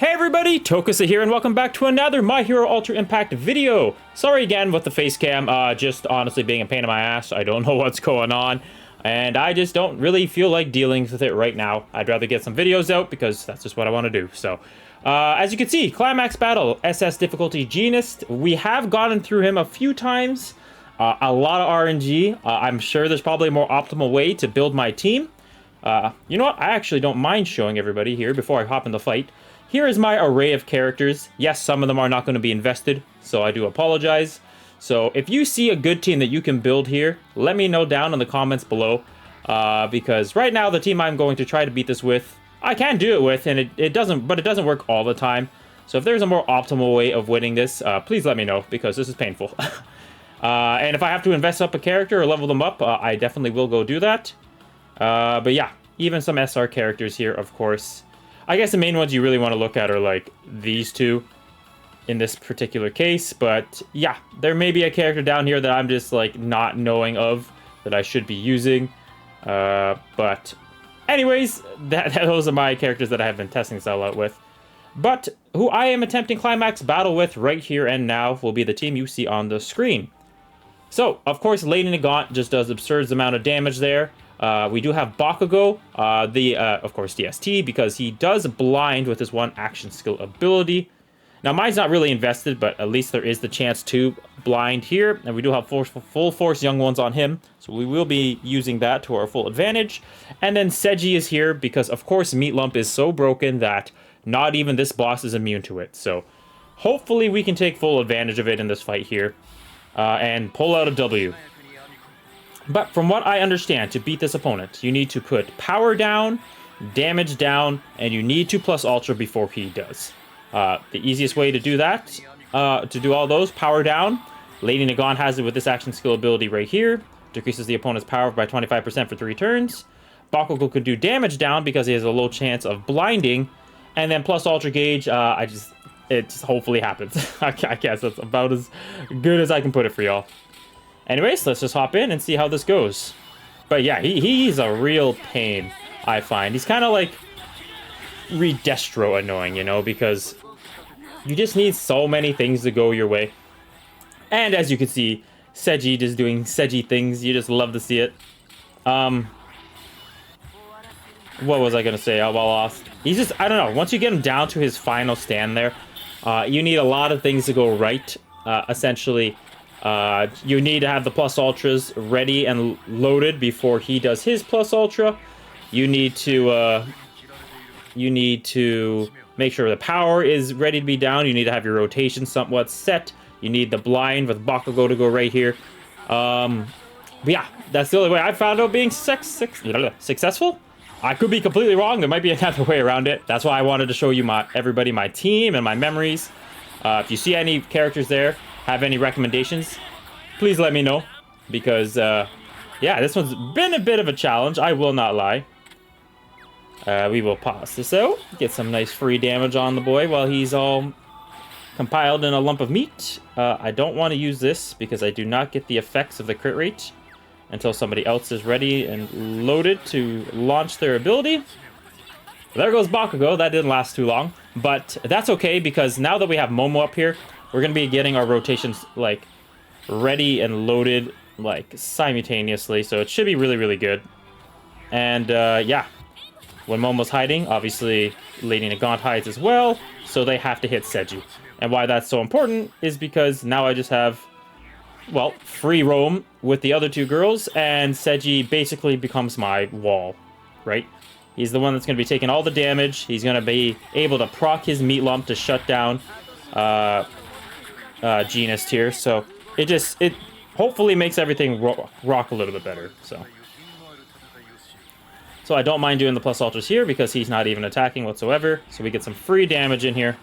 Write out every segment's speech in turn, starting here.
Hey everybody, Tokusa here and welcome back to another My Hero Ultra Impact video. Sorry again with the face cam, just honestly being a pain in my ass. I don't know what's going on, and I just don't really feel like dealing with it right now. I'd rather get some videos out because that's just what I want to do. So, as you can see, Climax Battle, SS difficulty Jeanist. We have gotten through him a few times, a lot of RNG. I'm sure there's probably a more optimal way to build my team. You know what, I actually don't mind showing everybody here before I hop in the fight. Here is my array of characters. Yes, some of them are not going to be invested, so I do apologize. So if you see a good team that you can build here, let me know down in the comments below. Because right now, the team I'm going to try to beat this with, I can do it with, and it doesn't work all the time. So if there's a more optimal way of winning this, please let me know, because this is painful. And if I have to invest up a character or level them up, I definitely will go do that. But yeah, even some SR characters here, of course. I guess the main ones you really want to look at are like these two in this particular case, but yeah, there may be a character down here that I'm just like not knowing of that I should be using. But anyways, those are my characters that I have been testing this all out with. But who I am attempting Climax Battle with right here and now will be the team you see on the screen. So, of course, Lady Nagant just does absurd amount of damage there. We do have Bakugo, of course, DST, because he does blind with his one action skill ability. Now, mine's not really invested, but at least there is the chance to blind here. And we do have full force young ones on him, so we will be using that to our full advantage. And then Seiji is here because, of course, Meat Lump is so broken that not even this boss is immune to it. So hopefully we can take full advantage of it in this fight here and pull out a W. But from what I understand, to beat this opponent, you need to put power down, damage down, and you need to plus ultra before he does. The easiest way to do that, to do all those, power down, Lady Nagant has it with this action skill ability right here. Decreases the opponent's power by 25% for 3 turns. Bakugo could do damage down because he has a low chance of blinding. And then plus ultra gauge, it just hopefully happens. I guess that's about as good as I can put it for y'all. Anyways, let's just hop in and see how this goes. But yeah, he's a real pain, I find. He's kind of like Redestro annoying, you know, because you just need so many things to go your way. And as you can see, Seiji just doing Seiji things. You just love to see it. What was I going to say? I lost. He's just, I don't know. Once you get him down to his final stand there, you need a lot of things to go right, essentially. You need to have the plus ultras ready and loaded before he does his plus ultra. You need to make sure the power is ready to be down. You need to have your rotation somewhat set. You need the blind with Bakugo to go right here. But yeah, that's the only way I found out being successful. I could be completely wrong. There might be another way around it. That's why I wanted to show you everybody my team and my memories. If you see any characters there, have any recommendations, please let me know, because yeah, this one's been a bit of a challenge, I will not lie. We will pause this out, get some nice free damage on the boy while he's all compiled in a lump of meat. I don't want to use this because I do not get the effects of the crit rate until somebody else is ready and loaded to launch their ability. There goes Bakugo. That didn't last too long, but that's okay because now that we have Momo up here, we're going to be getting our rotations, like, ready and loaded, like, simultaneously. So it should be really, really good. And, yeah. When Momo's hiding, obviously, Lady Nagant hides as well. So they have to hit Seiji. And why that's so important is because now I just have, well, free roam with the other two girls. And Seiji basically becomes my wall, right? He's the one that's going to be taking all the damage. He's going to be able to proc his Meat Lump to shut down Jeanist here, so it hopefully makes everything rock a little bit better. So I don't mind doing the plus ultras here because he's not even attacking whatsoever, so we get some free damage in here.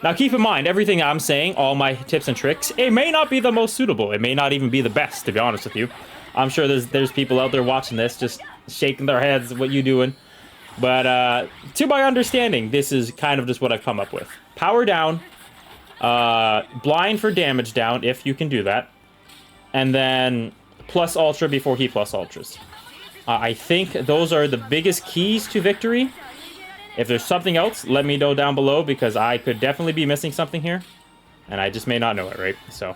Now keep in mind, everything I'm saying, all my tips and tricks, it may not be the most suitable. It may not even be the best, to be honest with you. I'm sure there's people out there watching this just shaking their heads, what you doing? But to my understanding, this is kind of just what I've come up with. Power down. Blind for damage down, if you can do that. And then plus ultra before he plus ultras. I think those are the biggest keys to victory. If there's something else, let me know down below, because I could definitely be missing something here. And I just may not know it, right? So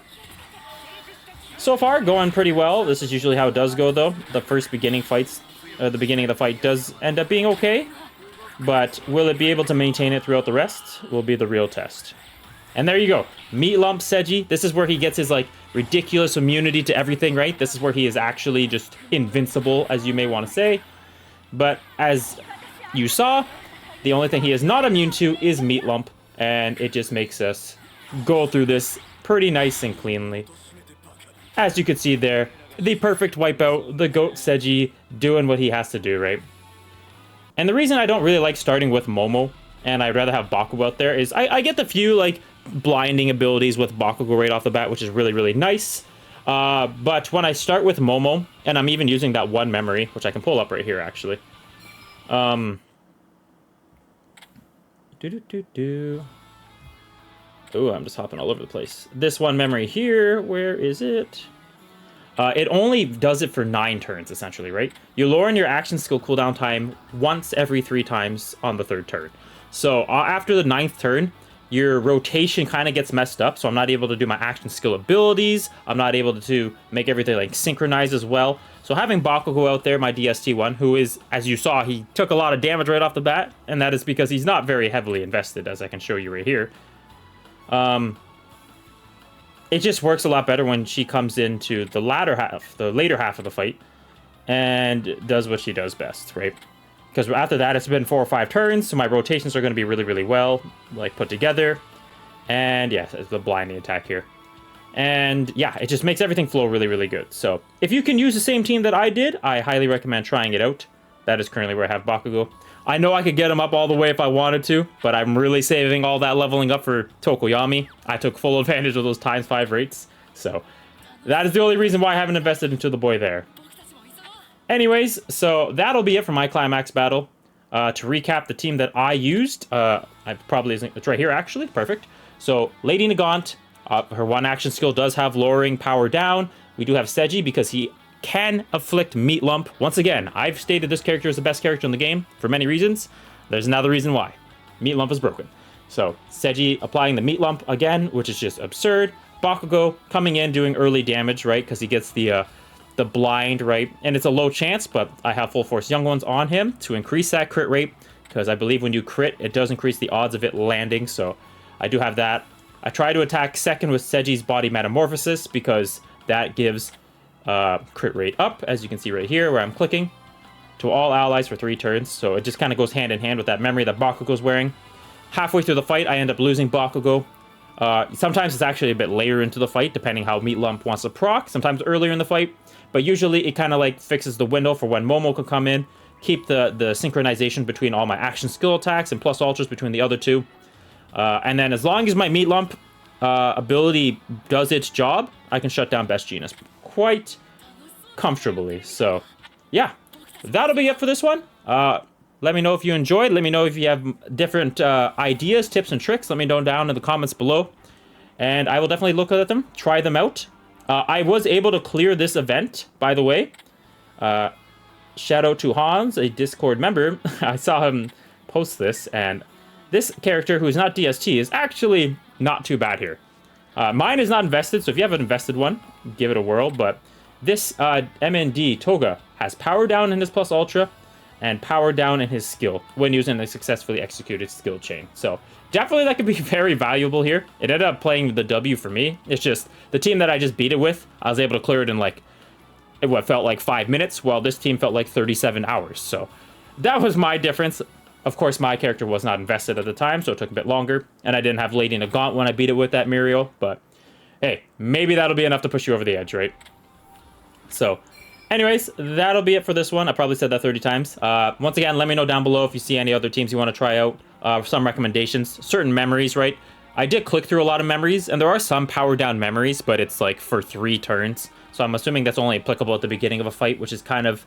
far, going pretty well. This is usually how it does go, though. The first beginning fights, the beginning of the fight does end up being okay. But will it be able to maintain it throughout the rest? Will be the real test. And there you go. Meat Lump Seji. This is where he gets his, like, ridiculous immunity to everything, right? This is where he is actually just invincible, as you may want to say. But as you saw, the only thing he is not immune to is Meat Lump. And it just makes us go through this pretty nice and cleanly. As you can see there, the perfect wipeout, the GOAT Seji doing what he has to do, right? And the reason I don't really like starting with Momo, and I'd rather have Bakugo out there, is I get the few, like, blinding abilities with Bakugo right off the bat, which is really, really nice. But when I start with Momo, and I'm even using that one memory, which I can pull up right here, actually. Oh, I'm just hopping all over the place. This one memory here, where is it? It only does it for 9 turns, essentially, right? You lower your action skill cooldown time once every 3 times on the 3rd turn. So after the 9th turn, your rotation kind of gets messed up, so I'm not able to do my action skill abilities. I'm not able to make everything, like, synchronize as well. So having Bakugo out there, my DST1, who is, as you saw, he took a lot of damage right off the bat, and that is because he's not very heavily invested, as I can show you right here. It just works a lot better when she comes into the later half of the fight, and does what she does best, right? Because after that, it's been 4 or 5 turns, so my rotations are going to be really, really well, like, put together. And yeah, it's the blinding attack here. And yeah, it just makes everything flow really, really good. So if you can use the same team that I did, I highly recommend trying it out. That is currently where I have Bakugo. I know I could get him up all the way if I wanted to, but I'm really saving all that leveling up for Tokoyami. I took full advantage of those ×5 rates, so that is the only reason why I haven't invested into the boy there. Anyways, so that'll be it for my Climax battle. To recap the team that I used, it's right here actually, perfect. So Lady Nagant, her one action skill does have lowering power down. We do have Seji because he can afflict Meat Lump. Once again, I've stated this character is the best character in the game for many reasons. There's another reason why. Meat Lump is broken. So Seji applying the Meat Lump again, which is just absurd. Bakugo coming in doing early damage, right? Because he gets the blind, right? And it's a low chance, but I have Full Force Young Ones on him to increase that crit rate, because I believe when you crit, it does increase the odds of it landing. So I do have that. I try to attack second with Seji's Body Metamorphosis, because that gives crit rate up, as you can see right here where I'm clicking, to all allies for 3 turns. So it just kind of goes hand in hand with that memory that Bakugo's wearing. Halfway through the fight, I end up losing Bakugo. Sometimes it's actually a bit later into the fight, depending how Meat Lump wants to proc, sometimes earlier in the fight. But usually it kind of like fixes the window for when Momo can come in, keep the synchronization between all my action skill attacks and plus ultras between the other 2. And then as long as my Meat Lump ability does its job, I can shut down Best Jeanist quite comfortably. So yeah, that'll be it for this one. Let me know if you enjoyed. Let me know if you have different ideas, tips, and tricks. Let me know down in the comments below, and I will definitely look at them, try them out. I was able to clear this event, by the way. Shout out to Hans, a Discord member. I saw him post this, and this character, who is not DST, is actually not too bad here. Mine is not invested, so if you have an invested one, give it a whirl. But this MND Toga has power down in his plus ultra and power down in his skill when using a successfully executed skill chain. So definitely that could be very valuable here. It ended up playing the W for me. It's just the team that I just beat it with, I was able to clear it in like what felt like 5 minutes, while this team felt like 37 hours. So that was my difference. Of course, my character was not invested at the time, so it took a bit longer. And I didn't have Lady Nagant when I beat it with that Muriel. But hey, maybe that'll be enough to push you over the edge, right? So anyways, that'll be it for this one. I probably said that 30 times. Once again, let me know down below if you see any other teams you want to try out. Some recommendations, certain memories, right? I did click through a lot of memories, and there are some power down memories, but it's like for 3 turns. So I'm assuming that's only applicable at the beginning of a fight, which is kind of,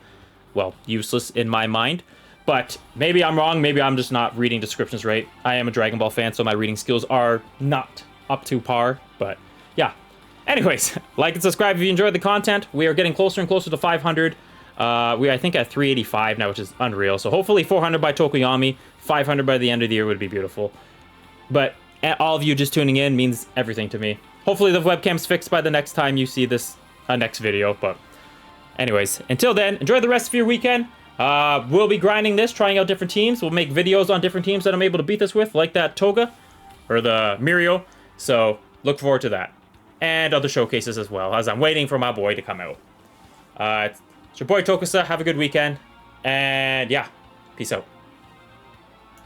well, useless in my mind. But maybe I'm wrong. Maybe I'm just not reading descriptions right. I am a Dragon Ball fan, so my reading skills are not up to par. But yeah. Anyways, like and subscribe if you enjoyed the content. We are getting closer and closer to 500. We I think at 385 now, which is unreal. So hopefully 400 by Tokoyami, 500 by the end of the year would be beautiful. But all of you just tuning in means everything to me. Hopefully the webcam's fixed by the next time you see this next video. But anyways, until then, enjoy the rest of your weekend. We'll be grinding this, trying out different teams. We'll make videos on different teams that I'm able to beat this with, like that Toga or the Mirio. So look forward to that. And other showcases as well, as I'm waiting for my boy to come out. It's your boy Tokusa. Have a good weekend. And yeah, peace out.